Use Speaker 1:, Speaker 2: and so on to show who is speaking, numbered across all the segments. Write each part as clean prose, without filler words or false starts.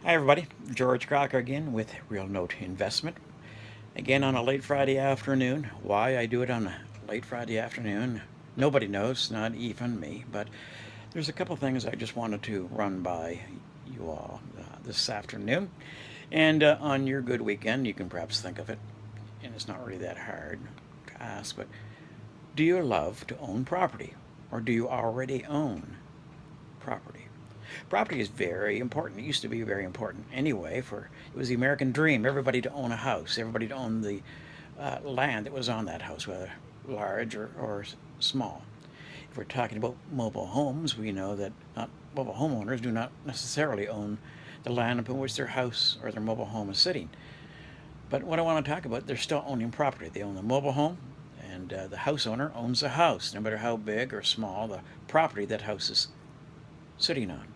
Speaker 1: Hi everybody, George Crocker again with Real Note Investment. Again on a late Friday afternoon. Why I do it on a late Friday afternoon, nobody knows, not even me, but there's a couple things I just wanted to run by you all this afternoon. And on your good weekend, you can perhaps think of it, and it's not really that hard to ask, but do you love to own property? Or do you already own property? Property is very important. It used to be very important anyway. For it was the American dream. Everybody to own a house. Everybody to own the land that was on that house, whether large or small. If we're talking about mobile homes, we know that not mobile homeowners do not necessarily own the land upon which their house or their mobile home is sitting. But what I want to talk about, they're still owning property. They own the mobile home, and the house owner owns the house, no matter how big or small the property that house is sitting on.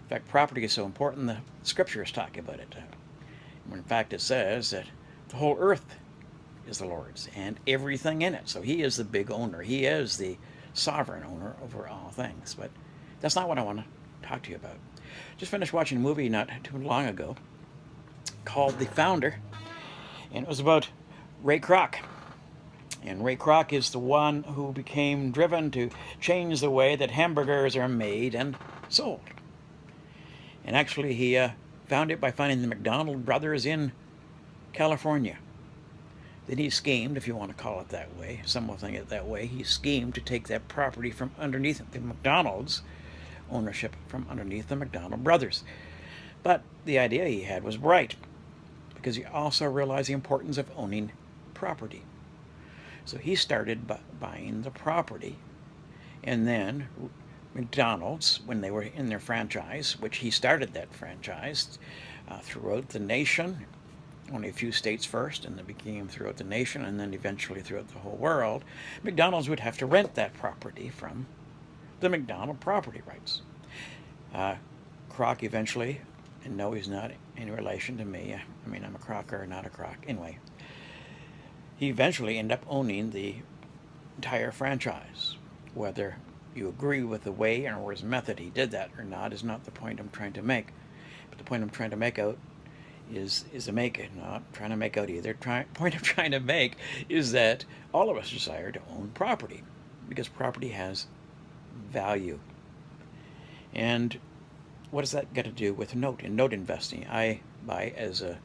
Speaker 1: In fact, property is so important, the scriptures talk about it. In fact, it says that the whole earth is the Lord's and everything in it. So he is the big owner. He is the sovereign owner over all things. But that's not what I want to talk to you about. Just finished watching a movie not too long ago called The Founder, and it was about Ray Kroc. And Ray Kroc is the one who became driven to change the way that hamburgers are made and sold. And actually, he found it by finding the McDonald brothers in California. Then he schemed, if you want to call it that way, some will think it that way, he schemed to take that property from underneath the McDonald's ownership, from underneath the McDonald brothers. But the idea he had was bright, because he also realized the importance of owning property. So he started buying the property, and then McDonald's, when they were in their franchise, which he started that franchise throughout the nation, only a few states first, and then became throughout the nation, and then eventually throughout the whole world, McDonald's would have to rent that property from the McDonald property rights. Kroc eventually, and no, he's not in relation to me. I mean, I'm a Crocker, not a Kroc. Anyway, he eventually ended up owning the entire franchise. Whether you agree with the way or his method he did that or not is not the point I'm trying to make. But the point I'm trying to make out is to make it, not trying to make out either. Point I'm trying to make is that all of us desire to own property because property has value. And what does that got to do with note investing? I buy as a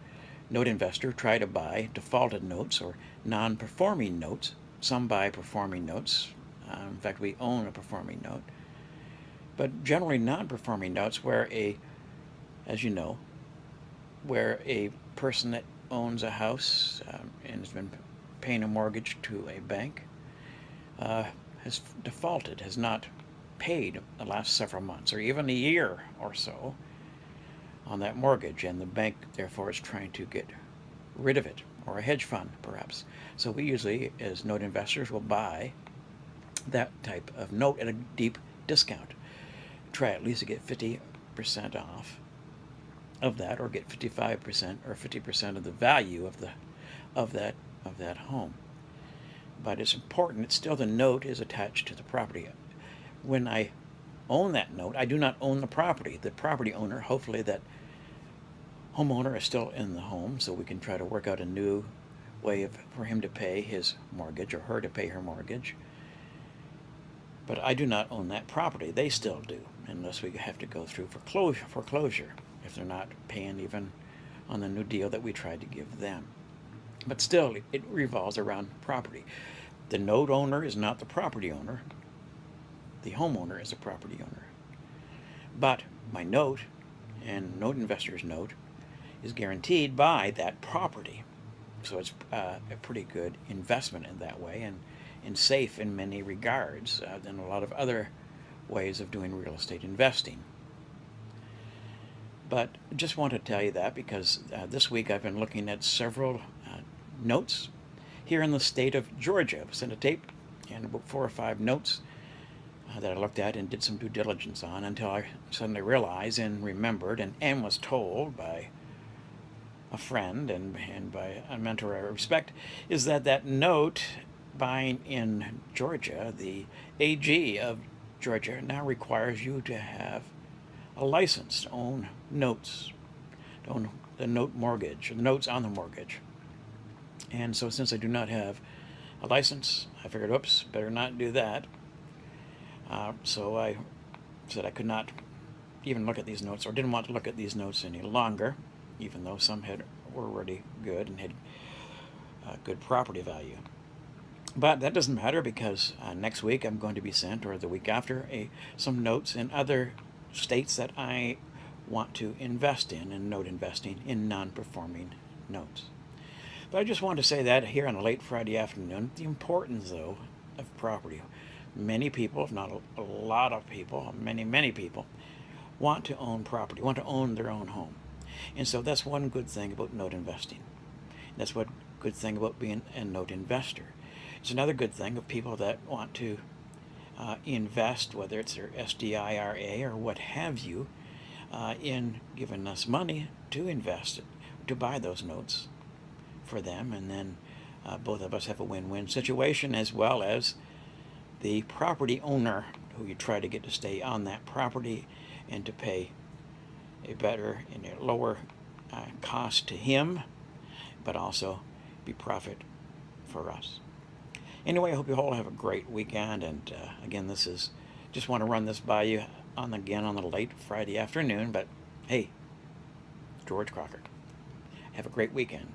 Speaker 1: note investor, try to buy defaulted notes or non-performing notes. Some buy performing notes. In fact, we own a performing note. But generally non-performing notes where as you know, where a person that owns a house and has been paying a mortgage to a bank has defaulted, has not paid the last several months or even a year or so on that mortgage, and the bank therefore is trying to get rid of it, or a hedge fund perhaps. So we usually, as note investors, will buy that type of note at a deep discount. Try at least to get 50% off of that, or get 55% or 50% of the value of that home. But it's important. It's still, the note is attached to the property. When I own that note, I do not own the property. The property owner, hopefully that homeowner, is still in the home, so we can try to work out a new way for him to pay his mortgage or her to pay her mortgage. But I do not own that property. They still do, unless we have to go through foreclosure if they're not paying even on the new deal that we tried to give them. But still, it revolves around property. The note owner is not the property owner. The homeowner is the property owner. But my note, and note investor's note, is guaranteed by that property. So it's a pretty good investment in that way, and safe in many regards than a lot of other ways of doing real estate investing. But I just want to tell you that because this week I've been looking at several notes here in the state of Georgia. I sent a tape and about 4 or 5 notes that I looked at and did some due diligence on until I suddenly realized and remembered and was told by a friend and by a mentor I respect, is that note buying in Georgia, the AG of Georgia now requires you to have a license to own notes, to own the note mortgage, or the notes on the mortgage. And so since I do not have a license, I figured, oops, better not do that. So I said I could not even look at these notes, or didn't want to look at these notes any longer, even though some were already good and had good property value. But that doesn't matter, because next week I'm going to be sent, or the week after, some notes in other states that I want to invest in note investing in non-performing notes. But I just want to say that here on a late Friday afternoon, the importance, though, of property. Many people, if not a lot of people, many people, want to own property, want to own their own home. And so that's one good thing about note investing. That's one good thing about being a note investor. It's another good thing of people that want to invest, whether it's their SDIRA or what have you, in giving us money to invest, to buy those notes for them, and then both of us have a win-win situation, as well as the property owner, who you try to get to stay on that property and to pay a better and a lower cost to him, but also be profit for us. Anyway, I hope you all have a great weekend, and again, this is just want to run this by you on the late Friday afternoon. But hey, George Crocker, have a great weekend.